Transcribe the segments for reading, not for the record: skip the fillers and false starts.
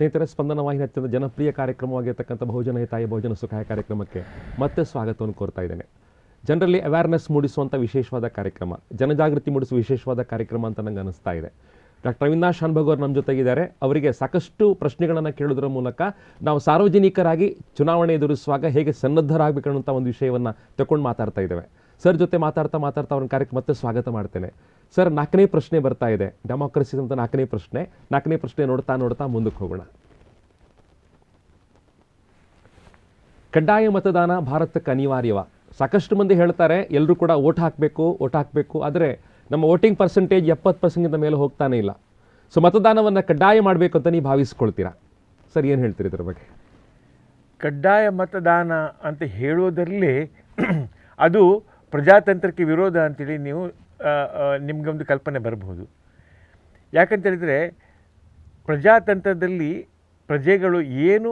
ಸ್ನೇಹಿತರೆ, ಸ್ಪಂದನ ವಾಹಿನಿ ಅತ್ಯಂತ ಜನಪ್ರಿಯ ಕಾರ್ಯಕ್ರಮವಾಗಿರ್ತಕ್ಕಂಥ ಬಹುಜನ ಹಿತಾಯ ಬಹುಜನ ಸುಖಾಯ ಕಾರ್ಯಕ್ರಮಕ್ಕೆ ಮತ್ತೆ ಸ್ವಾಗತವನ್ನು ಕೋರ್ತಾ ಇದ್ದೇನೆ. ಜನರಲ್ಲಿ ಅವೇರ್ನೆಸ್ ಮೂಡಿಸುವಂಥ ವಿಶೇಷವಾದ ಕಾರ್ಯಕ್ರಮ, ಜನಜಾಗೃತಿ ಮೂಡಿಸುವ ವಿಶೇಷವಾದ ಕಾರ್ಯಕ್ರಮ ಅಂತ ನಂಗೆ ಅನಿಸ್ತಾ ಇದೆ. ಡಾಕ್ಟರ್ ಅವಿನಾಶ್ ಶಾನ್ಭೋಗ್ ಅವರು ನಮ್ಮ ಜೊತೆಗಿದ್ದಾರೆ. ಅವರಿಗೆ ಸಾಕಷ್ಟು ಪ್ರಶ್ನೆಗಳನ್ನು ಕೇಳೋದ್ರ ಮೂಲಕ ನಾವು ಸಾರ್ವಜನಿಕರಾಗಿ ಚುನಾವಣೆ ಎದುರಿಸುವಾಗ ಹೇಗೆ ಸನ್ನದ್ಧರಾಗಬೇಕು ಅನ್ನೋಂಥ ಒಂದು ವಿಷಯವನ್ನು ತಗೊಂಡು ಮಾತಾಡ್ತಾ ಇದ್ದೇವೆ. ಸರ್ ಜೊತೆ ಮಾತಾಡ್ತಾ ಅವ್ರನ್ನ ಕಾರ್ಯಕ್ಕೆ ಮತ್ತೆ ಸ್ವಾಗತ ಮಾಡ್ತೇನೆ. ಸರ್, 4ನೇ ಪ್ರಶ್ನೆ ಬರ್ತಾ ಇದೆ, ಡೆಮಾಕ್ರಸಿ ಅಂತ 4ನೇ ಪ್ರಶ್ನೆ ನೋಡ್ತಾ ಮುಂದಕ್ಕೆ ಹೋಗೋಣ. ಕಡ್ಡಾಯ ಮತದಾನ ಭಾರತಕ್ಕೆ ಅನಿವಾರ್ಯವ? ಸಾಕಷ್ಟು ಮಂದಿ ಹೇಳ್ತಾರೆ ಎಲ್ಲರೂ ಕೂಡ ಓಟ್ ಹಾಕಬೇಕು, ಆದರೆ ನಮ್ಮ ವೋಟಿಂಗ್ ಪರ್ಸೆಂಟೇಜ್ 70% ಮೇಲೆ ಹೋಗ್ತಾನೆ ಇಲ್ಲ. ಸೊ ಮತದಾನವನ್ನು ಕಡ್ಡಾಯ ಮಾಡಬೇಕು ಅಂತ ನೀವು ಭಾವಿಸ್ಕೊಳ್ತೀರಾ? ಸರ್, ಏನು ಹೇಳ್ತೀರಿ ಇದ್ರ ಬಗ್ಗೆ? ಕಡ್ಡಾಯ ಮತದಾನ ಅಂತ ಹೇಳೋದರಲ್ಲಿ ಅದು ಪ್ರಜಾತಂತ್ರಕ್ಕೆ ವಿರೋಧ ಅಂತೇಳಿ ನಿಮಗೊಂದು ಕಲ್ಪನೆ ಬರಬಹುದು. ಯಾಕಂತೇಳಿದರೆ, ಪ್ರಜಾತಂತ್ರದಲ್ಲಿ ಪ್ರಜೆಗಳು ಏನು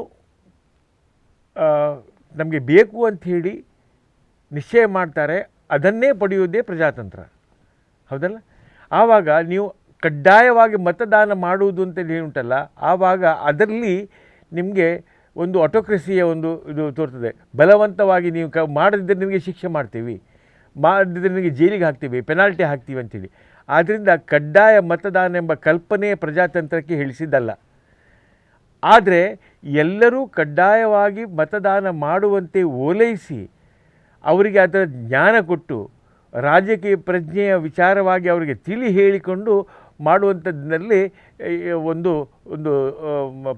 ನಮಗೆ ಬೇಕು ಅಂಥೇಳಿ ನಿಶ್ಚಯ ಮಾಡ್ತಾರೆ, ಅದನ್ನೇ ಪಡೆಯುವುದೇ ಪ್ರಜಾತಂತ್ರ, ಹೌದಲ್ಲ? ಆವಾಗ ನೀವು ಕಡ್ಡಾಯವಾಗಿ ಮತದಾನ ಮಾಡುವುದು ಅಂತೇಳಿ ಉಂಟಲ್ಲ, ಆವಾಗ ಅದರಲ್ಲಿ ನಿಮಗೆ ಒಂದು ಆಟೋಕ್ರಸಿಯ ಒಂದು ಇದು ತೋರ್ತದೆ. ಬಲವಂತವಾಗಿ ನೀವು ಮಾಡದಿದ್ದರೆ ನಿಮಗೆ ಶಿಕ್ಷೆ ಮಾಡ್ತೀವಿ, ಮಾಡದಿದ್ದರೆ ನಿಮಗೆ ಜೈಲಿಗೆ ಹಾಕ್ತೀವಿ, ಪೆನಾಲ್ಟಿ ಹಾಕ್ತೀವಿ ಅಂಥೇಳಿ. ಆದ್ದರಿಂದ ಕಡ್ಡಾಯ ಮತದಾನ ಎಂಬ ಕಲ್ಪನೆ ಪ್ರಜಾತಂತ್ರಕ್ಕೆ ಹೇಳಿಸಿದ್ದಲ್ಲ. ಆದರೆ ಎಲ್ಲರೂ ಕಡ್ಡಾಯವಾಗಿ ಮತದಾನ ಮಾಡುವಂತೆ ಓಲೈಸಿ ಅವರಿಗೆ ಅದರ ಜ್ಞಾನ ಕೊಟ್ಟು ರಾಜಕೀಯ ಪ್ರಜ್ಞೆಯ ವಿಚಾರವಾಗಿ ಅವರಿಗೆ ತಿಳಿ ಹೇಳಿಕೊಂಡು ಮಾಡುವಂಥದ್ದಲ್ಲಿ ಒಂದು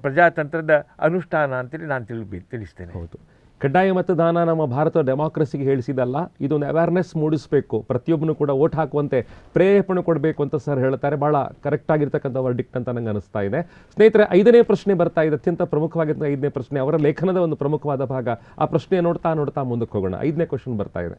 ಪ್ರಜಾತಂತ್ರದ ಅನುಷ್ಠಾನ ಅಂತೇಳಿ ನಾನು ತಿಳಿಸ್ತೇನೆ. ಹೌದು, ಕಡ್ಡಾಯ ಮತದಾನ ನಮ್ಮ ಭಾರತ ಡೆಮಾಕ್ರಸಿಗೆ ಹೇಳಿಸಿದಲ್ಲ, ಇದೊಂದು ಅವೇರ್ನೆಸ್ ಮೂಡಿಸಬೇಕು, ಪ್ರತಿಯೊಬ್ಬನು ಕೂಡ ಓಟ್ ಹಾಕುವಂತೆ ಪ್ರೇರೇಪಣೆ ಕೊಡಬೇಕು ಅಂತ ಸರ್ ಹೇಳ್ತಾರೆ. ಭಾಳ ಕರೆಕ್ಟ್ ಆಗಿರ್ತಕ್ಕಂಥ ವರ್ಡಿಕ್ಟ್ ಅಂತ ನಂಗೆ ಅನಿಸ್ತಾ ಇದೆ. ಸ್ನೇಹಿತರೆ, 5ನೇ ಪ್ರಶ್ನೆ ಬರ್ತಾ ಇದೆ, ಅತ್ಯಂತ ಪ್ರಮುಖವಾಗಿದ್ದ 5ನೇ ಪ್ರಶ್ನೆ, ಅವರ ಲೇಖನದ ಒಂದು ಪ್ರಮುಖವಾದ ಭಾಗ. ಆ ಪ್ರಶ್ನೆ ನೋಡ್ತಾ ಮುಂದಕ್ಕೆ ಹೋಗೋಣ. 5ನೇ ಕ್ವಶನ್ ಬರ್ತಾ ಇದೆ.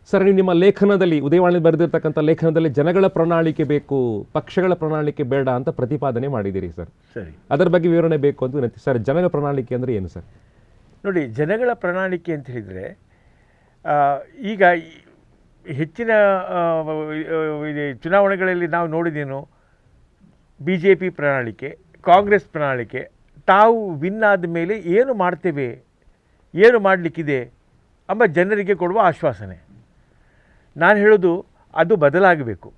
ಸರ್, ನೀವು ನಿಮ್ಮ ಲೇಖನದಲ್ಲಿ, ಉದಯವಾಣಿ ಬರೆದಿರ್ತಕ್ಕಂಥ ಲೇಖನದಲ್ಲಿ ಜನಗಳ ಪ್ರಣಾಳಿಕೆ ಬೇಕು, ಪಕ್ಷಗಳ ಪ್ರಣಾಳಿಕೆ ಬೇಡ ಅಂತ ಪ್ರತಿಪಾದನೆ ಮಾಡಿದ್ದೀರಿ ಸರ್. ಸರಿ, ಅದರ ಬಗ್ಗೆ ವಿವರಣೆ ಬೇಕು ಅಂತ ವಿನಂತಿ. ಸರ್, ಜನಗಳ ಪ್ರಣಾಳಿಕೆ ಅಂದರೆ ಏನು ಸರ್? ನೋಡಿ, ಜನಗಳ ಪ್ರಣಾಳಿಕೆ ಅಂತ ಹೇಳಿದರೆ, ಈಗ ಹೆಚ್ಚಿನ ಚುನಾವಣೆಗಳಲ್ಲಿ ನಾವು ನೋಡಿದೇನು, BJP ಪ್ರಣಾಳಿಕೆ, ಕಾಂಗ್ರೆಸ್ ಪ್ರಣಾಳಿಕೆ, ತಾವು ವಿನ್ ಆದ ಮೇಲೆ ಏನು ಮಾಡ್ತೇವೆ, ಏನು ಮಾಡಲಿಕ್ಕಿದೆ ಎಂಬ ಜನರಿಗೆ ಕೊಡುವ ಆಶ್ವಾಸನೆ. ನಾನು ಹೇಳೋದು ಅದು ಬದಲಾಗಬೇಕು.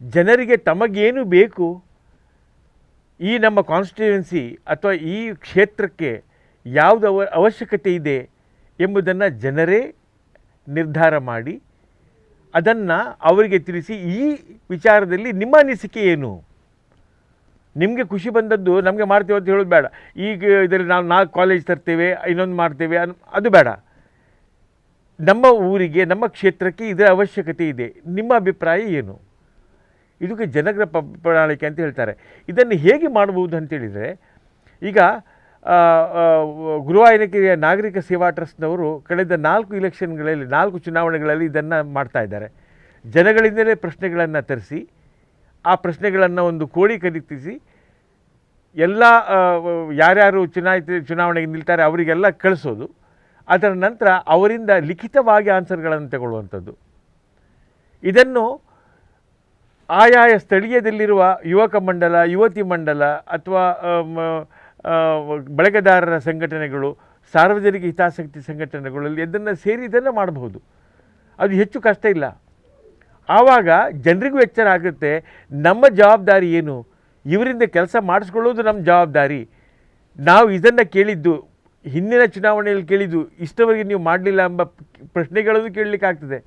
ಜನರಿಗೆ ತಮಗೇನು ಬೇಕು, ಈ ನಮ್ಮ ಕಾನ್ಸ್ಟಿಟ್ಯೂನ್ಸಿ ಅಥವಾ ಈ ಕ್ಷೇತ್ರಕ್ಕೆ ಯಾವುದು ಅವಶ್ಯಕತೆ ಇದೆ ಎಂಬುದನ್ನು ಜನರೇ ನಿರ್ಧಾರ ಮಾಡಿ ಅದನ್ನು ಅವರಿಗೆ ತಿಳಿಸಿ, ಈ ವಿಚಾರದಲ್ಲಿ ನಿಮ್ಮ ಅನಿಸಿಕೆ ಏನು, ನಿಮಗೆ ಖುಷಿ ಬಂದದ್ದು ನಮಗೆ ಮಾಡ್ತೇವೆ ಅಂತ ಹೇಳೋದು ಬೇಡ. ಈಗ ಇದರಲ್ಲಿ ನಾವು 4 ಕಾಲೇಜ್ ತರ್ತೇವೆ, ಇನ್ನೊಂದು ಮಾಡ್ತೇವೆ, ಅದು ಬೇಡ. ನಮ್ಮ ಊರಿಗೆ, ನಮ್ಮ ಕ್ಷೇತ್ರಕ್ಕೆ ಇದರ ಅವಶ್ಯಕತೆ ಇದೆ, ನಿಮ್ಮ ಅಭಿಪ್ರಾಯ ಏನು? ಇದಕ್ಕೆ ಜನಗಳ ಪ್ರಣಾಳಿಕೆ ಅಂತ ಹೇಳ್ತಾರೆ. ಇದನ್ನು ಹೇಗೆ ಮಾಡಬಹುದು ಅಂತೇಳಿದರೆ, ಈಗ ಗುರುವಾಯೂರಕೆರೆಯ ನಾಗರಿಕ ಸೇವಾ ಟ್ರಸ್ಟ್ನವರು ಕಳೆದ 4 ಚುನಾವಣೆಗಳಲ್ಲಿ ಇದನ್ನು ಮಾಡ್ತಾ ಇದ್ದಾರೆ. ಜನಗಳಿಂದಲೇ ಪ್ರಶ್ನೆಗಳನ್ನು ತರಿಸಿ, ಆ ಪ್ರಶ್ನೆಗಳನ್ನು ಒಂದು ಕ್ರೋಢೀಕರಿಸಿ ಎಲ್ಲ ಯಾರ್ಯಾರು ಚುನಾವಣೆಗೆ ನಿಲ್ತಾರೆ ಅವರಿಗೆಲ್ಲ ಕಳಿಸೋದು. ಅದರ ನಂತರ ಅವರಿಂದ ಲಿಖಿತವಾಗಿ ಆನ್ಸರ್ಗಳನ್ನು ತಗೊಳ್ಳುವಂಥದ್ದು. ಇದನ್ನು ಆಯಾಯ ಸ್ಥಳೀಯದಲ್ಲಿರುವ ಯುವಕ ಮಂಡಲ, ಯುವತಿ ಮಂಡಲ ಅಥವಾ ಬಳಕೆದಾರರ ಸಂಘಟನೆಗಳು, ಸಾರ್ವಜನಿಕ ಹಿತಾಸಕ್ತಿ ಸಂಘಟನೆಗಳಲ್ಲಿ ಇದನ್ನು ಸೇರಿ ಇದನ್ನು ಮಾಡಬಹುದು. ಅದು ಹೆಚ್ಚು ಕಷ್ಟ ಇಲ್ಲ. ಆವಾಗ ಜನರಿಗೂ ಎಚ್ಚರ ಆಗುತ್ತೆ, ನಮ್ಮ ಜವಾಬ್ದಾರಿ ಏನು, ಇವರಿಂದ ಕೆಲಸ ಮಾಡಿಸ್ಕೊಳ್ಳೋದು ನಮ್ಮ ಜವಾಬ್ದಾರಿ. ನಾವು ಇದನ್ನು ಕೇಳಿದ್ದು, ಹಿಂದಿನ ಚುನಾವಣೆಯಲ್ಲಿ ಕೇಳಿದ್ದು, ಇಷ್ಟವರೆಗೆ ನೀವು ಮಾಡಲಿಲ್ಲ ಎಂಬ ಪ್ರಶ್ನೆಗಳನ್ನು ಕೇಳಲಿಕ್ಕಾಗ್ತದೆ.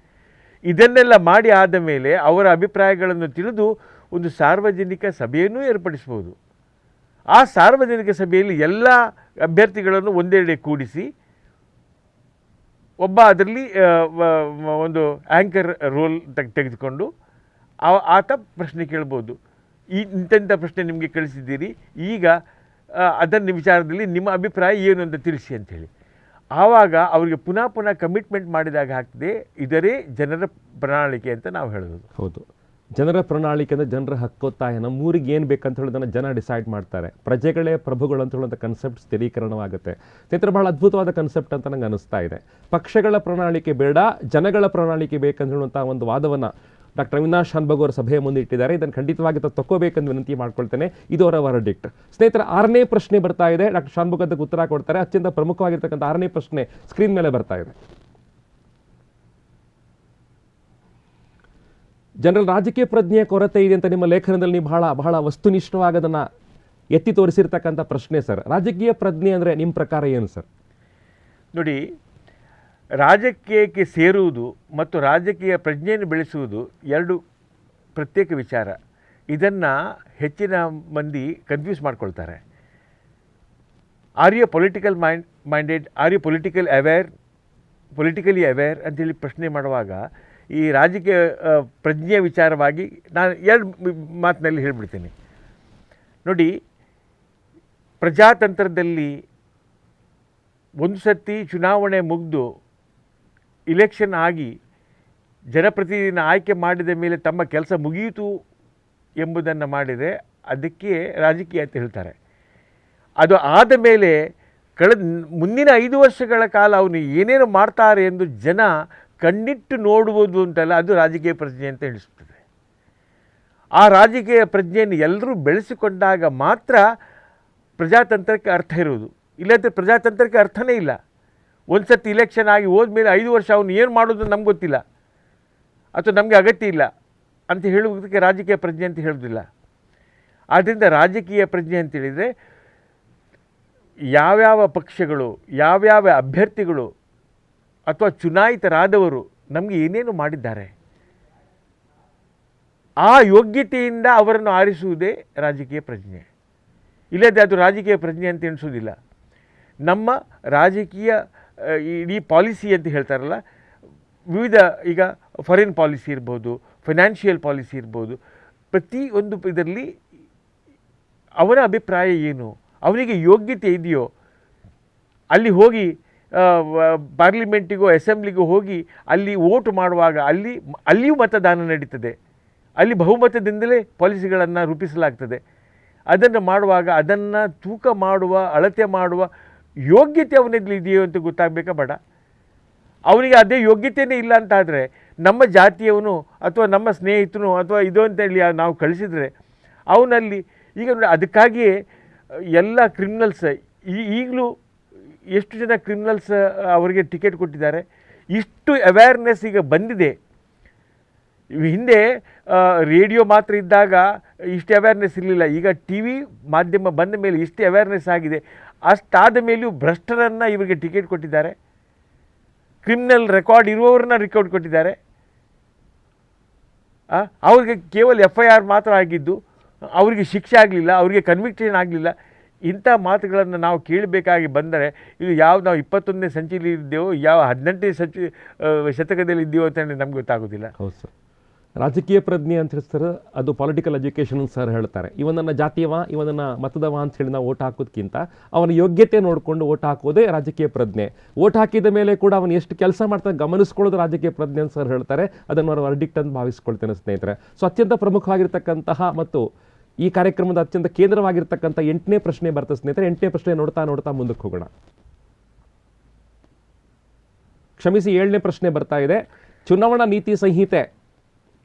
ಇದನ್ನೆಲ್ಲ ಮಾಡಿ ಆದ ಮೇಲೆ ಅವರ ಅಭಿಪ್ರಾಯಗಳನ್ನು ತಿಳಿದು ಒಂದು ಸಾರ್ವಜನಿಕ ಸಭೆಯನ್ನು ಏರ್ಪಡಿಸ್ಬೋದು. ಆ ಸಾರ್ವಜನಿಕ ಸಭೆಯಲ್ಲಿ ಎಲ್ಲ ಅಭ್ಯರ್ಥಿಗಳನ್ನು ಒಂದೆಡೆ ಕೂಡಿಸಿ ಒಬ್ಬ ಅದರಲ್ಲಿ ಒಂದು ಆ್ಯಂಕರ್ ರೋಲ್ ತೆಗೆದುಕೊಂಡು ಆತ ಪ್ರಶ್ನೆ ಕೇಳ್ಬೋದು. ಇಂಥ ಪ್ರಶ್ನೆ ನಿಮಗೆ ಕಳಿಸಿದ್ದೀರಿ, ಈಗ ಅದನ್ನ ವಿಚಾರದಲ್ಲಿ ನಿಮ್ಮ ಅಭಿಪ್ರಾಯ ಏನು ಅಂತ ತಿಳಿಸಿ ಅಂಥೇಳಿ. ಆವಾಗ ಅವರಿಗೆ ಪುನಃ ಕಮಿಟ್ಮೆಂಟ್ ಮಾಡಿದಾಗ ಆಗ್ತದೆ. ಇದರೇ ಜನರ ಪ್ರಣಾಳಿಕೆ ಅಂತ ನಾವು ಹೇಳೋದು. ಹೌದು, ಜನರ ಪ್ರಣಾಳಿಕೆ ಅಂದರೆ ಜನರ ಹಕ್ಕೊತ್ತಾಯ. ನಮ್ಮೂರಿಗೆ ಏನು ಬೇಕಂತ ಹೇಳೋದನ್ನು ಜನ ಡಿಸೈಡ್ ಮಾಡ್ತಾರೆ. ಪ್ರಜೆಗಳೇ ಪ್ರಭುಗಳು ಅಂತ ಹೇಳೋಂಥ ಕನ್ಸೆಪ್ಟ್ ಸ್ಥಿರೀಕರಣವಾಗುತ್ತೆ. ಸ್ನೇಹಿತರೆ, ಬಹಳ ಅದ್ಭುತವಾದ ಕನ್ಸೆಪ್ಟ್ ಅಂತ ನಂಗೆ ಅನಿಸ್ತಾ ಇದೆ. ಪಕ್ಷಗಳ ಪ್ರಣಾಳಿಕೆ ಬೇಡ, ಜನಗಳ ಪ್ರಣಾಳಿಕೆ ಬೇಕಂತ ಹೇಳುವಂಥ ಒಂದು ವಾದವನ್ನು ಡಾಕ್ಟರ್ ಅವಿನಾಶ್ ಶಾನ್ಭೋಗ್ ಅವರ ಸಭೆಯ ಮುಂದೆ ಇಟ್ಟಿದ್ದಾರೆ. ಇದನ್ನು ಖಂಡಿತವಾಗಿ ತಕ್ಕೋಬೇಕೆಂದು ವಿನಂತಿ ಮಾಡ್ಕೊಳ್ತೇನೆ. ಇದು ಅವರ ವರ್ಡಿಕ್ಟ್. ಸ್ನೇಹಿತರ 6ನೇ ಪ್ರಶ್ನೆ ಬರ್ತಾ ಇದೆ. ಡಾಕ್ಟರ್ ಶಾನ್ಭೋಗ್ ಅದಕ್ಕೆ ಉತ್ತರ ಕೊಡ್ತಾರೆ. ಅತ್ಯಂತ ಪ್ರಮುಖವಾಗಿರ್ತಕ್ಕಂಥ 6ನೇ ಪ್ರಶ್ನೆ ಸ್ಕ್ರೀನ್ ಮೇಲೆ ಬರ್ತಾ ಇದೆ. ಜನರಲ್ ರಾಜಕೀಯ ಪ್ರಜ್ಞೆಯ ಕೊರತೆ ಇದೆ ಅಂತ ನಿಮ್ಮ ಲೇಖನದಲ್ಲಿ ನೀವು ಬಹಳ ವಸ್ತುನಿಷ್ಠವಾಗದನ್ನು ಎತ್ತಿ ತೋರಿಸಿರ್ತಕ್ಕಂಥ ಪ್ರಶ್ನೆ ಸರ್. ರಾಜಕೀಯ ಪ್ರಜ್ಞೆ ಅಂದರೆ ನಿಮ್ಮ ಪ್ರಕಾರ ಏನು ಸರ್? ನೋಡಿ, ರಾಜಕೀಯಕ್ಕೆ ಸೇರುವುದು ಮತ್ತು ರಾಜಕೀಯ ಪ್ರಜ್ಞೆಯನ್ನು ಬೆಳೆಸುವುದು 2 ಪ್ರತ್ಯೇಕ ವಿಚಾರ. ಇದನ್ನು ಹೆಚ್ಚಿನ ಮಂದಿ ಕನ್ಫ್ಯೂಸ್ ಮಾಡ್ಕೊಳ್ತಾರೆ. Are you political minded, are you politically aware ಅಂತೇಳಿ ಪ್ರಶ್ನೆ ಮಾಡುವಾಗ ಈ ರಾಜಕೀಯ ಪ್ರಜ್ಞೆಯ ವಿಚಾರವಾಗಿ ನಾನು 2 ಮಾತಿನಲ್ಲಿ ಹೇಳಿಬಿಡ್ತೀನಿ. ನೋಡಿ, ಪ್ರಜಾತಂತ್ರದಲ್ಲಿ ಒಂದು ಸರ್ತಿ ಚುನಾವಣೆ ಮುಗಿದು ಇಲೆಕ್ಷನ್ ಆಗಿ ಜನಪ್ರತಿನಿಧಿನ ಆಯ್ಕೆ ಮಾಡಿದ ಮೇಲೆ ತಮ್ಮ ಕೆಲಸ ಮುಗಿಯಿತು ಎಂಬುದನ್ನು ಮಾಡಿದರೆ ಅದಕ್ಕೆ ರಾಜಕೀಯ ಅಂತ ಹೇಳ್ತಾರೆ. ಅದು ಆದ ಮೇಲೆ ಮುಂದಿನ 5 ವರ್ಷಗಳ ಕಾಲ ಅವನು ಏನೇನು ಮಾಡ್ತಾರೆ ಎಂದು ಜನ ಕಣ್ಣಿಟ್ಟು ನೋಡುವುದು ಅಂತಲ್ಲ, ಅದು ರಾಜಕೀಯ ಪ್ರಜ್ಞೆ ಅಂತ ಹೇಳಿಸ್ತದೆ. ಆ ರಾಜಕೀಯ ಪ್ರಜ್ಞೆಯನ್ನು ಎಲ್ಲರೂ ಬೆಳೆಸಿಕೊಂಡಾಗ ಮಾತ್ರ ಪ್ರಜಾತಂತ್ರಕ್ಕೆ ಅರ್ಥ ಇರುವುದು. ಇಲ್ಲಂದರೆ ಪ್ರಜಾತಂತ್ರಕ್ಕೆ ಅರ್ಥನೇ ಇಲ್ಲ. ಒಂದು ಸರ್ತಿ ಇಲೆಕ್ಷನ್ ಆಗಿ ಹೋದ್ಮೇಲೆ 5 ವರ್ಷ ಅವನು ಏನು ಮಾಡೋದು ನಮ್ಗೆ ಗೊತ್ತಿಲ್ಲ ಅಥವಾ ನಮಗೆ ಅಗತ್ಯ ಇಲ್ಲ ಅಂತ ಹೇಳುವುದಕ್ಕೆ ರಾಜಕೀಯ ಪ್ರಜ್ಞೆ ಅಂತ ಹೇಳೋದಿಲ್ಲ. ಆದ್ದರಿಂದ ರಾಜಕೀಯ ಪ್ರಜ್ಞೆ ಅಂತೇಳಿದರೆ ಯಾವ್ಯಾವ ಪಕ್ಷಗಳು, ಯಾವ್ಯಾವ ಅಭ್ಯರ್ಥಿಗಳು ಅಥವಾ ಚುನಾಯಿತರಾದವರು ನಮಗೆ ಏನೇನು ಮಾಡಿದ್ದಾರೆ, ಆ ಯೋಗ್ಯತೆಯಿಂದ ಅವರನ್ನು ಆರಿಸುವುದೇ ರಾಜಕೀಯ ಪ್ರಜ್ಞೆ. ಇಲ್ಲದೆ ಅದು ರಾಜಕೀಯ ಪ್ರಜ್ಞೆ ಅಂತ ಎಣಿಸೋದಿಲ್ಲ. ನಮ್ಮ ರಾಜಕೀಯ ಇಡೀ ಪಾಲಿಸಿ ಅಂತ ಹೇಳ್ತಾರಲ್ಲ, ವಿವಿಧ ಈಗ ಫಾರಿನ್ ಪಾಲಿಸಿ ಇರ್ಬೋದು, ಫೈನಾನ್ಷಿಯಲ್ ಪಾಲಿಸಿ ಇರ್ಬೋದು, ಪ್ರತಿಯೊಂದು ಇದರಲ್ಲಿ ಅವನ ಅಭಿಪ್ರಾಯ ಏನು, ಅವನಿಗೆ ಯೋಗ್ಯತೆ ಇದೆಯೋ, ಅಲ್ಲಿ ಹೋಗಿ ಪಾರ್ಲಿಮೆಂಟಿಗೂ ಅಸೆಂಬ್ಲಿಗೂ ಹೋಗಿ ಅಲ್ಲಿ ವೋಟ್ ಮಾಡುವಾಗ ಅಲ್ಲಿಯೂ ಮತದಾನ ನಡೀತದೆ. ಅಲ್ಲಿ ಬಹುಮತದಿಂದಲೇ ಪಾಲಿಸಿಗಳನ್ನು ರೂಪಿಸಲಾಗ್ತದೆ. ಅದನ್ನು ಮಾಡುವಾಗ ಅದನ್ನು ತೂಕ ಮಾಡುವ, ಅಳತೆ ಮಾಡುವ ಯೋಗ್ಯತೆ ಅವನಲ್ಲಿ ಇದೆಯೋ ಅಂತ ಗೊತ್ತಾಗಬೇಕಾ ಬೇಡ? ಅವನಿಗೆ ಅದೇ ಯೋಗ್ಯತೆಯೇ ಇಲ್ಲ ಅಂತಾದರೆ ನಮ್ಮ ಜಾತಿಯವನು ಅಥವಾ ನಮ್ಮ ಸ್ನೇಹಿತನು ಅಥವಾ ಇದು ಅಂತೇಳಿ ನಾವು ಕಳಿಸಿದರೆ ಅವನಲ್ಲಿ ಈಗ ನೋಡಿ, ಅದಕ್ಕಾಗಿಯೇ ಎಲ್ಲ ಕ್ರಿಮಿನಲ್ಸ್ ಈಗಲೂ ಎಷ್ಟು ಜನ ಕ್ರಿಮಿನಲ್ಸ್ ಅವರಿಗೆ ಟಿಕೆಟ್ ಕೊಟ್ಟಿದ್ದಾರೆ. ಇಷ್ಟು ಅವೇರ್ನೆಸ್ ಈಗ ಬಂದಿದೆ. ಹಿಂದೆ ರೇಡಿಯೋ ಮಾತ್ರ ಇದ್ದಾಗ ಇಷ್ಟು ಅವೇರ್ನೆಸ್ ಇರಲಿಲ್ಲ. ಈಗ ಟಿ ವಿ ಮಾಧ್ಯಮ ಬಂದ ಮೇಲೆ ಇಷ್ಟು ಅವೇರ್ನೆಸ್ ಆಗಿದೆ. ಅಷ್ಟಾದ ಮೇಲೆಯೂ ಭ್ರಷ್ಟರನ್ನು ಇವರಿಗೆ ಟಿಕೆಟ್ ಕೊಟ್ಟಿದ್ದಾರೆ, ಕ್ರಿಮಿನಲ್ ರೆಕಾರ್ಡ್ ಇರುವವ್ರನ್ನ ರೆಕಾರ್ಡ್ ಕೊಟ್ಟಿದ್ದಾರೆ. ಅವ್ರಿಗೆ ಕೇವಲ FIR ಮಾತ್ರ ಆಗಿದ್ದು, ಅವರಿಗೆ ಶಿಕ್ಷೆ ಆಗಲಿಲ್ಲ, ಅವರಿಗೆ ಕನ್ವಿಕ್ಷನ್ ಆಗಲಿಲ್ಲ. ಇಂಥ ಮಾತುಗಳನ್ನು ನಾವು ಕೇಳಬೇಕಾಗಿ ಬಂದರೆ ಇದು ನಾವು 21ನೇ ಸೆಂಚುರಿ ಇದ್ದೇವೋ ಯಾವ 18ನೇ ಶತಕದಲ್ಲಿ ಇದ್ದೀವೋ ಅಂತ ನಮ್ಗೆ ಗೊತ್ತಾಗೋದಿಲ್ಲ. ಹೌದು ಸರ್. ರಾಜಕೀಯ ಪ್ರಜ್ಞೆ ಅಂತ ಹೇಳ್ತಾರೆ, ಅದು ಪೊಲಿಟಿಕಲ್ ಎಜುಕೇಷನ್ ಸರ್ ಹೇಳ್ತಾರೆ. ಇವನನ್ನು ಜಾತಿಯವ, ಇವನನ್ನು ಮತದವ ಅಂತ ಹೇಳಿ ನಾವು ಓಟ್ ಹಾಕೋದಕ್ಕಿಂತ ಅವನ ಯೋಗ್ಯತೆ ನೋಡಿಕೊಂಡು ಓಟ್ ಹಾಕೋದೇ ರಾಜಕೀಯ ಪ್ರಜ್ಞೆ. ಓಟ್ ಹಾಕಿದ ಮೇಲೆ ಕೂಡ ಅವನು ಎಷ್ಟು ಕೆಲಸ ಮಾಡ್ತಾನೆ ಗಮನಿಸ್ಕೊಳ್ಳೋದು ರಾಜಕೀಯ ಪ್ರಜ್ಞೆ ಅಂತ ಸರ್ ಹೇಳ್ತಾರೆ. ಅದನ್ನು ಅವರ ವರ್ಡಿಕ್ಟ್ ಅಂತ ಭಾವಿಸ್ಕೊಳ್ತೇನೆ ಸ್ನೇಹಿತರೆ. ಸೊ ಅತ್ಯಂತ ಪ್ರಮುಖವಾಗಿರ್ತಕ್ಕಂತಹ ಮತ್ತು ಈ ಕಾರ್ಯಕ್ರಮದ ಅತ್ಯಂತ ಕೇಂದ್ರವಾಗಿರ್ತಕ್ಕಂಥ 8ನೇ ಪ್ರಶ್ನೆ ಬರ್ತದೆ ಸ್ನೇಹಿತರೆ. 8ನೇ ಪ್ರಶ್ನೆ ನೋಡ್ತಾ ಮುಂದಕ್ಕೆ ಹೋಗೋಣ. ಕ್ಷಮಿಸಿ, 7ನೇ ಪ್ರಶ್ನೆ ಬರ್ತಾ ಇದೆ. ಚುನಾವಣಾ ನೀತಿ ಸಂಹಿತೆ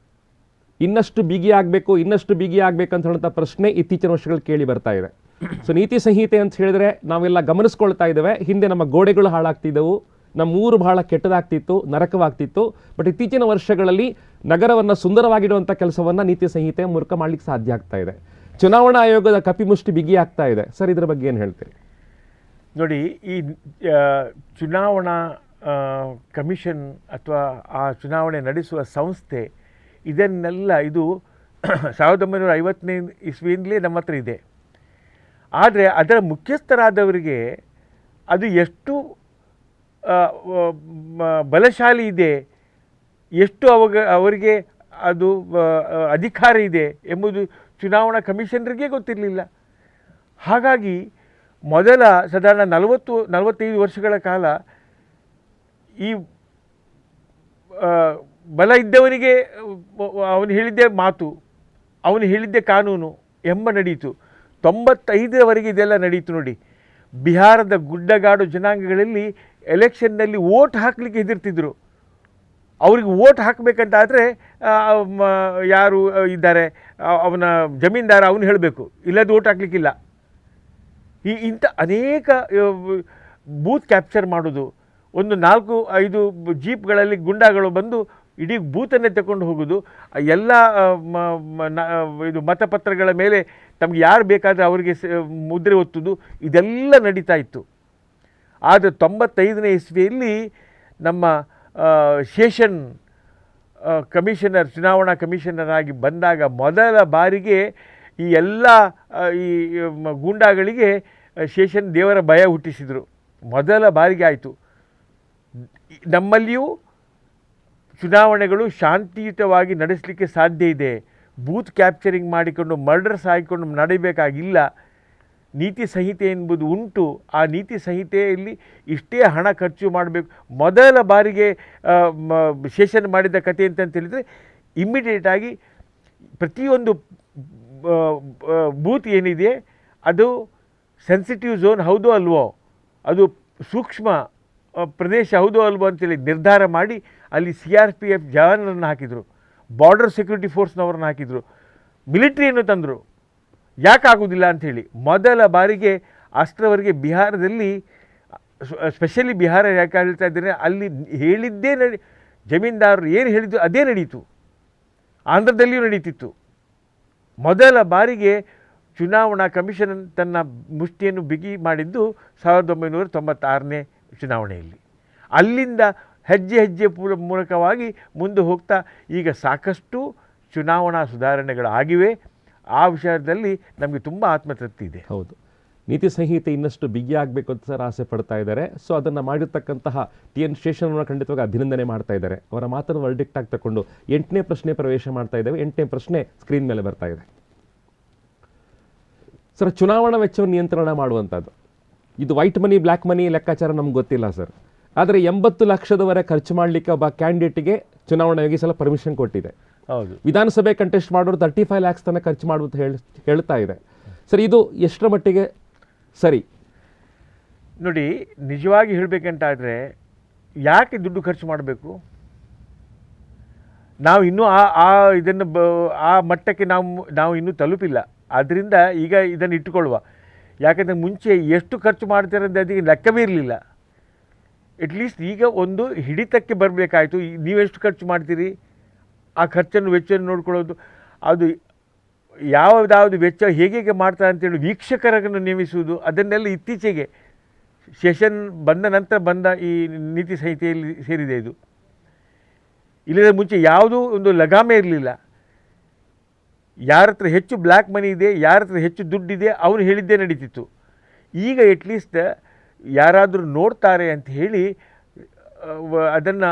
ಇನ್ನಷ್ಟು ಬಿಗಿಯಾಗಬೇಕು ಅಂತ ಹೇಳುವಂಥ ಪ್ರಶ್ನೆ ಇತ್ತೀಚಿನ ವರ್ಷಗಳು ಕೇಳಿ ಬರ್ತಾ ಇದೆ. ಸೊ ನೀತಿ ಸಂಹಿತೆ ಅಂತ ಹೇಳಿದ್ರೆ ನಾವೆಲ್ಲ ಗಮನಿಸ್ಕೊಳ್ತಾ ಇದ್ದೇವೆ. ಹಿಂದೆ ನಮ್ಮ ಗೋಡೆಗಳು ಹಾಳಾಗ್ತಿದ್ದವು, ನಮ್ಮ ಊರು ಬಹಳ ಕೆಟ್ಟದಾಗ್ತಿತ್ತು, ನರಕವಾಗ್ತಿತ್ತು. ಬಟ್ ಇತ್ತೀಚಿನ ವರ್ಷಗಳಲ್ಲಿ ನಗರವನ್ನು ಸುಂದರವಾಗಿಡುವಂಥ ಕೆಲಸವನ್ನು ನೀತಿ ಸಂಹಿತೆ ಮೂಲಕ ಮಾಡಲಿಕ್ಕೆ ಸಾಧ್ಯ ಆಗ್ತಾ ಇದೆ. ಚುನಾವಣಾ ಆಯೋಗದ ಕಪಿಮುಷ್ಟಿ ಬಿಗಿ ಆಗ್ತಾ ಇದೆ ಸರ್, ಇದ್ರ ಬಗ್ಗೆ ಏನು ಹೇಳ್ತೀರಿ? ನೋಡಿ, ಈ ಚುನಾವಣಾ ಕಮಿಷನ್ ಅಥವಾ ಆ ಚುನಾವಣೆ ನಡೆಸುವ ಸಂಸ್ಥೆ ಇದನ್ನೆಲ್ಲ ಇದು 1950ನೇ ಇಸ್ವಿಯಿಂದಲೇ ನಮ್ಮ ಹತ್ರ ಇದೆ. ಆದರೆ ಅದರ ಮುಖ್ಯಸ್ಥರಾದವರಿಗೆ ಅದು ಎಷ್ಟು ಬಲಶಾಲಿ ಇದೆ, ಎಷ್ಟು ಅವರಿಗೆ ಅದು ಅಧಿಕಾರ ಇದೆ ಎಂಬುದು ಚುನಾವಣಾ ಕಮಿಷನರಿಗೆ ಗೊತ್ತಿರಲಿಲ್ಲ. ಹಾಗಾಗಿ ಮೊದಲ ಸಾಧಾರಣ 40-45 ವರ್ಷಗಳ ಕಾಲ ಈ ಬಲ ಇದ್ದವನಿಗೆ ಅವನು ಹೇಳಿದ್ದೇ ಮಾತು, ಅವನು ಹೇಳಿದ್ದೇ ಕಾನೂನು ಎಂಬ ನಡೀತು. 95ರವರೆಗೆ ಇದೆಲ್ಲ ನಡೀತು. ನೋಡಿ, ಬಿಹಾರದ ಗುಡ್ಡಗಾಡು ಜನಾಂಗಗಳಲ್ಲಿ ಎಲೆಕ್ಷನ್ನಲ್ಲಿ ವೋಟ್ ಹಾಕಲಿಕ್ಕೆ ಹೆದರ್ತಿದ್ರು. ಅವ್ರಿಗೆ ಓಟ್ ಹಾಕಬೇಕಂತ ಆದರೆ ಯಾರು ಇದ್ದಾರೆ ಅವನ ಜಮೀನ್ದಾರ ಅವನು ಹೇಳಬೇಕು, ಇಲ್ಲದ ಓಟ್ ಹಾಕ್ಲಿಕ್ಕಿಲ್ಲ. ಇಂಥ ಅನೇಕ ಬೂತ್ ಕ್ಯಾಪ್ಚರ್ ಮಾಡೋದು, ಒಂದು 4-5 ಜೀಪ್ಗಳಲ್ಲಿ ಗುಂಡಾಗಳು ಬಂದು ಇಡೀ ಬೂತನ್ನೇ ತಗೊಂಡು ಹೋಗೋದು, ಎಲ್ಲ ಇದು ಮತಪತ್ರಗಳ ಮೇಲೆ ತಮಗೆ ಯಾರು ಬೇಕಾದರೆ ಅವರಿಗೆ ಮುದ್ರೆ ಒತ್ತುದು, ಇದೆಲ್ಲ ನಡೀತಾ ಇತ್ತು. ಆದರೆ 95ನೇ ಇಸ್ವಿಯಲ್ಲಿ ನಮ್ಮ ಶೇಷನ್ ಕಮಿಷನರ್, ಚುನಾವಣಾ ಕಮಿಷನರ್ ಆಗಿ ಬಂದಾಗ ಮೊದಲ ಬಾರಿಗೆ ಈ ಎಲ್ಲ ಈ ಗೂಂಡಾಗಳಿಗೆ ಶೇಷನ್ ದೇವರ ಭಯ ಹುಟ್ಟಿಸಿದರು. ಮೊದಲ ಬಾರಿಗೆ ಆಯಿತು. ನಮ್ಮಲ್ಲಿಯೂ ಚುನಾವಣೆಗಳು ಶಾಂತಿಯುತವಾಗಿ ನಡೆಸಲಿಕ್ಕೆ ಸಾಧ್ಯ ಇದೆ. ಬೂತ್ ಕ್ಯಾಪ್ಚರಿಂಗ್ ಮಾಡಿಕೊಂಡು ಮರ್ಡರ್ಸ್ ಹಾಕಿಕೊಂಡು ನಡೀಬೇಕಾಗಿಲ್ಲ. ನೀತಿ ಸಂಹಿತೆ ಎಂಬುದು ಉಂಟು. ಆ ನೀತಿ ಸಂಹಿತೆಯಲ್ಲಿ ಇಷ್ಟೇ ಹಣ ಖರ್ಚು ಮಾಡಬೇಕು. ಮೊದಲ ಬಾರಿಗೆ ಶೇಷನ್ ಮಾಡಿದ ಕತೆ ಅಂತ ಹೇಳಿದರೆ, ಇಮ್ಮಿಡಿಯೇಟಾಗಿ ಪ್ರತಿಯೊಂದು ಬೂತ್ ಏನಿದೆ ಅದು ಸೆನ್ಸಿಟಿವ್ ಝೋನ್ ಹೌದೋ ಅಲ್ವೋ, ಅದು ಸೂಕ್ಷ್ಮ ಪ್ರದೇಶ ಹೌದೋ ಅಲ್ವೋ ಅಂತೇಳಿ ನಿರ್ಧಾರ ಮಾಡಿ ಅಲ್ಲಿ CRPF ಜವಾನರನ್ನು ಹಾಕಿದರು, ಬಾರ್ಡರ್ ಸೆಕ್ಯೂರಿಟಿ ಫೋರ್ಸ್ನವ್ರನ್ನ ಹಾಕಿದರು, ಮಿಲಿಟ್ರಿಯನ್ನು ತಂದರು. ಯಾಕೆ ಆಗೋದಿಲ್ಲ ಅಂಥೇಳಿ ಮೊದಲ ಬಾರಿಗೆ ಅಷ್ಟರವರೆಗೆ ಬಿಹಾರದಲ್ಲಿ, ಸ್ಪೆಷಲಿ ಬಿಹಾರ ಯಾಕೆ ಹೇಳ್ತಾ ಇದ್ದೇನೆ, ಅಲ್ಲಿ ಹೇಳಿದ್ದೇ ಜಮೀನ್ದಾರರು ಏನು ಹೇಳಿದ್ದು ಅದೇ ನಡೀತು. ಆಂಧ್ರದಲ್ಲಿಯೂ ನಡೀತಿತ್ತು. ಮೊದಲ ಬಾರಿಗೆ ಚುನಾವಣಾ ಕಮಿಷನ್ ತನ್ನ ಮುಷ್ಟಿಯನ್ನು ಬಿಗಿ ಮಾಡಿದ್ದು 1996ನೇ ಚುನಾವಣೆಯಲ್ಲಿ. ಅಲ್ಲಿಂದ ಹೆಜ್ಜೆ ಹೆಜ್ಜೆ ಮೂಲಕವಾಗಿ ಮುಂದೆ ಹೋಗ್ತಾ ಈಗ ಸಾಕಷ್ಟು ಚುನಾವಣಾ ಸುಧಾರಣೆಗಳಾಗಿವೆ. ಆ ವಿಷಯದಲ್ಲಿ ನಮಗೆ ತುಂಬ ಆತ್ಮತೃಪ್ತಿ ಇದೆ. ಹೌದು, ನೀತಿ ಸಂಹಿತೆ ಇನ್ನಷ್ಟು ಬಿಗಿ ಆಗಬೇಕು ಅಂತ ಸರ್ ಆಸೆ ಪಡ್ತಾ ಇದ್ದಾರೆ. ಸೊ ಅದನ್ನು ಮಾಡಿರ್ತಕ್ಕಂತಹ TN ಶೇಷನ್ ಅವರ ಖಂಡಿತವಾಗಿ ಅಭಿನಂದನೆ ಮಾಡ್ತಾ ಇದ್ದಾರೆ. ಅವರ ಮಾತನ್ನು ವರ್ಡಿಕ್ಟ್ ಆಗಿ ತಗೊಂಡು 8ನೇ ಪ್ರಶ್ನೆ ಪ್ರವೇಶ ಮಾಡ್ತಾ ಇದ್ದೇವೆ. 8ನೇ ಪ್ರಶ್ನೆ ಸ್ಕ್ರೀನ್ ಮೇಲೆ ಬರ್ತಾ ಇದೆ ಸರ್. ಚುನಾವಣಾ ವೆಚ್ಚವನ್ನು ನಿಯಂತ್ರಣ ಮಾಡುವಂಥದ್ದು, ಇದು ವೈಟ್ ಮನಿ ಬ್ಲ್ಯಾಕ್ ಮನಿ ಲೆಕ್ಕಾಚಾರ ನಮ್ಗೆ ಗೊತ್ತಿಲ್ಲ ಸರ್. ಆದರೆ 80 ಲಕ್ಷದವರೆಗೆ ಖರ್ಚು ಮಾಡಲಿಕ್ಕೆ ಒಬ್ಬ ಕ್ಯಾಂಡಿಡೇಟ್ಗೆ ಚುನಾವಣಾ ಆಯೋಗ ಸಲ ಪರ್ಮಿಷನ್ ಕೊಟ್ಟಿದೆ. ಹೌದು, ವಿಧಾನಸಭೆ ಕಂಟೆಸ್ಟ್ ಮಾಡೋರು 35 ಲ್ಯಾಕ್ಸ್ ತನಕ ಖರ್ಚು ಮಾಡುವಂತ ಹೇಳ್ತಾ ಇದೆ ಸರ್. ಇದು ಎಷ್ಟರ ಮಟ್ಟಿಗೆ ಸರಿ? ನೋಡಿ, ನಿಜವಾಗಿ ಹೇಳಬೇಕಂತಾದರೆ ಯಾಕೆ ದುಡ್ಡು ಖರ್ಚು ಮಾಡಬೇಕು? ನಾವು ಇನ್ನೂ ಇದನ್ನು ಆ ಮಟ್ಟಕ್ಕೆ ನಾವು ಇನ್ನೂ ತಲುಪಿಲ್ಲ. ಆದ್ದರಿಂದ ಈಗ ಇದನ್ನು ಇಟ್ಟುಕೊಳ್ಳುವ. ಯಾಕಂದರೆ ಮುಂಚೆ ಎಷ್ಟು ಖರ್ಚು ಮಾಡ್ತಾರೆ ಅಂತ ಅದಕ್ಕೆ ಲೆಕ್ಕವೇ ಇರಲಿಲ್ಲ. ಅಟ್ಲೀಸ್ಟ್ ಈಗ ಒಂದು ಹಿಡಿತಕ್ಕೆ ಬರಬೇಕಾಯಿತು. ನೀವೆಷ್ಟು ಖರ್ಚು ಮಾಡ್ತೀರಿ, ಆ ಖರ್ಚನ್ನು ವೆಚ್ಚವನ್ನು ನೋಡ್ಕೊಳ್ಳೋದು, ಅದು ಯಾವುದಾವುದು ವೆಚ್ಚ ಹೇಗೆ ಮಾಡ್ತಾರೆ ಅಂತೇಳಿ ವೀಕ್ಷಕರನ್ನು ನೇಮಿಸುವುದು, ಅದನ್ನೆಲ್ಲ ಇತ್ತೀಚೆಗೆ ಸೆಷನ್ ಬಂದ ನಂತರ ಬಂದ ಈ ನೀತಿ ಸಂಹಿತೆಯಲ್ಲಿ ಸೇರಿದೆ. ಇದು ಇಲ್ಲದ ಮುಂಚೆ ಯಾವುದೂ ಒಂದು ಲಗಾಮೇ ಇರಲಿಲ್ಲ. ಯಾರ ಹತ್ರ ಹೆಚ್ಚು ಬ್ಲ್ಯಾಕ್ ಮನಿ ಇದೆ, ಯಾರ ಹತ್ರ ಹೆಚ್ಚು ದುಡ್ಡಿದೆ ಅವನು ಹೇಳಿದ್ದೇ ನಡೀತಿತ್ತು. ಈಗ ಎಟ್ಲೀಸ್ಟ್ ಯಾರಾದರೂ ನೋಡ್ತಾರೆ ಅಂತ ಹೇಳಿ ಅದನ್ನು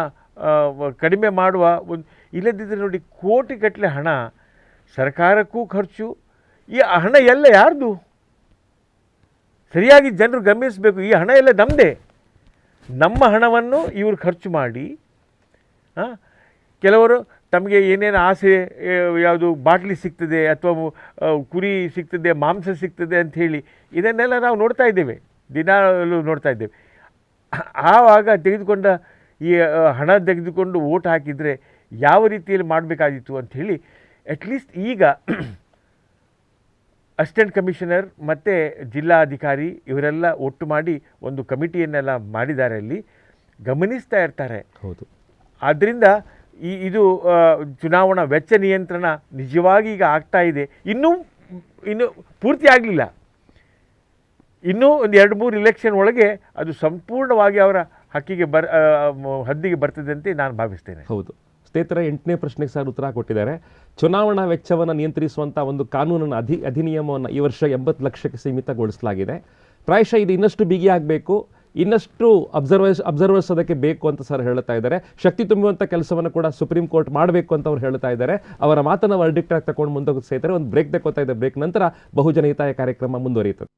ಕಡಿಮೆ ಮಾಡುವ ಒಂದು, ಇಲ್ಲದಿದ್ದರೆ ನೋಡಿ ಕೋಟಿಗಟ್ಟಲೆ ಹಣ ಸರ್ಕಾರಕ್ಕೂ ಖರ್ಚು. ಈ ಹಣ ಎಲ್ಲ ಯಾರ್ದು? ಸರಿಯಾಗಿ ಜನರು ಗಮನಿಸಬೇಕು. ಈ ಹಣ ಎಲ್ಲ ನಮ್ಮದೇ. ನಮ್ಮ ಹಣವನ್ನು ಇವರು ಖರ್ಚು ಮಾಡಿ ಕೆಲವರು ತಮಗೆ ಏನೇನು ಆಸೆ, ಯಾವುದು ಬಾಟ್ಲಿ ಸಿಗ್ತದೆ ಅಥವಾ ಕುರಿ ಸಿಗ್ತದೆ, ಮಾಂಸ ಸಿಗ್ತದೆ ಅಂಥೇಳಿ ಇದನ್ನೆಲ್ಲ ನಾವು ನೋಡ್ತಾ ಇದ್ದೇವೆ, ದಿನಾಲೂ ನೋಡ್ತಾ ಇದ್ದೇವೆ. ಆವಾಗ ತೆಗೆದುಕೊಂಡ ಈ ಹಣ ತೆಗೆದುಕೊಂಡು ಓಟ್ ಹಾಕಿದರೆ ಯಾವ ರೀತಿಯಲ್ಲಿ ಮಾಡಬೇಕಾಗಿತ್ತು ಅಂಥೇಳಿ ಅಟ್ಲೀಸ್ಟ್ ಈಗ ಅಸಿಸ್ಟೆಂಟ್ ಕಮಿಷನರ್ ಮತ್ತು ಜಿಲ್ಲಾಧಿಕಾರಿ ಇವರೆಲ್ಲ ಒಟ್ಟು ಮಾಡಿ ಒಂದು ಕಮಿಟಿಯನ್ನೆಲ್ಲ ಮಾಡಿದ್ದಾರೆ, ಅಲ್ಲಿ ಗಮನಿಸ್ತಾ ಇರ್ತಾರೆ. ಹೌದು. ಆದ್ದರಿಂದ ಇದು ಚುನಾವಣಾ ವೆಚ್ಚ ನಿಯಂತ್ರಣ ನಿಜವಾಗಿ ಈಗ ಆಗ್ತಾ ಇದೆ. ಇನ್ನೂ ಪೂರ್ತಿ ಆಗಲಿಲ್ಲ. ಇನ್ನೂ ಒಂದು 2-3 ಇಲೆಕ್ಷನ್ ಒಳಗೆ ಅದು ಸಂಪೂರ್ಣವಾಗಿ ಅವರ ಹದ್ದಿಗೆ ಬರ್ತದೆ ಅಂತ ನಾನು ಭಾವಿಸ್ತೇನೆ. ಹೌದು ಸ್ನೇಹಿತರೆ, 8ನೇ ಪ್ರಶ್ನೆಗೆ ಸರ್ ಉತ್ತರ ಕೊಟ್ಟಿದ್ದಾರೆ. ಚುನಾವಣಾ ವೆಚ್ಚವನ್ನು ನಿಯಂತ್ರಿಸುವಂಥ ಒಂದು ಕಾನೂನನ್ನು ಅಧಿನಿಯಮವನ್ನು ಈ ವರ್ಷ 80 ಲಕ್ಷಕ್ಕೆ ಸೀಮಿತಗೊಳಿಸಲಾಗಿದೆ. ಪ್ರಾಯಶಃ ಇದು ಇನ್ನಷ್ಟು ಬಿಗಿ ಆಗಬೇಕು, ಇನ್ನಷ್ಟು ಅಬ್ಸರ್ವರ್ಸ್ ಅದಕ್ಕೆ ಬೇಕು ಅಂತ ಸರ್ ಹೇಳ್ತಾ ಇದ್ದಾರೆ. ಶಕ್ತಿ ತುಂಬುವಂಥ ಕೆಲಸವನ್ನು ಕೂಡ ಸುಪ್ರೀಂ ಕೋರ್ಟ್ ಮಾಡಬೇಕು ಅಂತ ಅವ್ರು ಹೇಳ್ತಾ ಇದ್ದಾರೆ. ಅವರ ಮಾತನ್ನು ವರ್ಡಿಕ್ಟ್ ಆಗಿ ತಗೊಂಡು ಮುಂದೋಗಿ ಸ್ನೇಹಿತರೆ ಒಂದು ಬ್ರೇಕ್ ತಗೋತಾ ಇದೆ. ಬ್ರೇಕ್ ನಂತರ ಬಹುಜನ ಹಿತಾಯ ಕಾರ್ಯಕ್ರಮ ಮುಂದುವರಿಯುತ್ತದೆ.